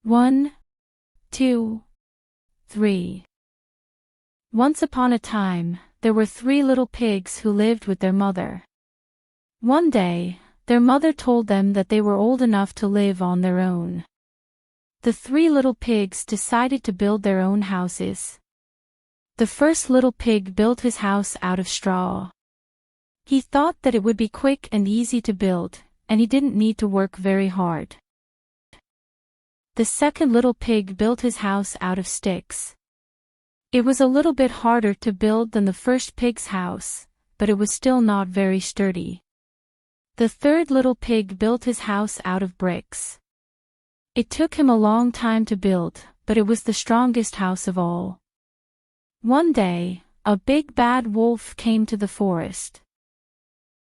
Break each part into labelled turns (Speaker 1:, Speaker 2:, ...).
Speaker 1: 1, 2, 3. Once upon a time, there were 3 little pigs who lived with their mother. One day, their mother told them that they were old enough to live on their own. The 3 little pigs decided to build their own houses. The first little pig built his house out of straw. He thought that it would be quick and easy to build, and he didn't need to work very hard. The second little pig built his house out of sticks. It was a little bit harder to build than the first pig's house, but it was still not very sturdy. The third little pig built his house out of bricks. It took him a long time to build, but it was the strongest house of all. One day, a big bad wolf came to the forest.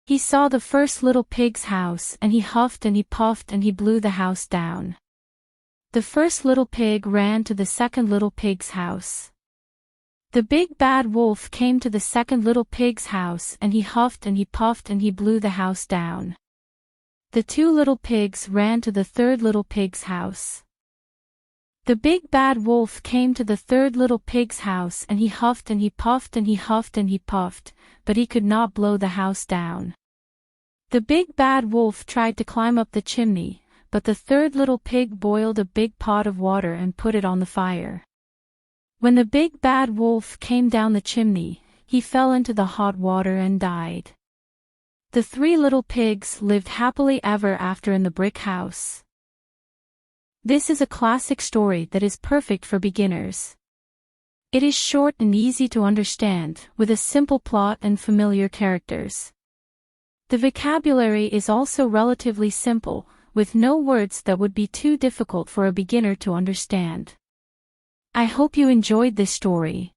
Speaker 1: He saw the first little pig's house and he huffed and he puffed and he blew the house down. The first little pig ran to the second little pig's house. The big bad wolf came to the second little pig's house and he huffed and he puffed and he blew the house down. The 2 little pigs ran to the third little pig's house. The big bad wolf came to the third little pig's house and he huffed and he puffed and he huffed and he puffed, but he could not blow the house down. The big bad wolf tried to climb up the chimney, but the third little pig boiled a big pot of water and put it on the fire. When the big bad wolf came down the chimney, he fell into the hot water and died. The 3 little pigs lived happily ever after in the brick house. This is a classic story that is perfect for beginners. It is short and easy to understand, with a simple plot and familiar characters. The vocabulary is also relatively simple, with no words that would be too difficult for a beginner to understand. I hope you enjoyed this story.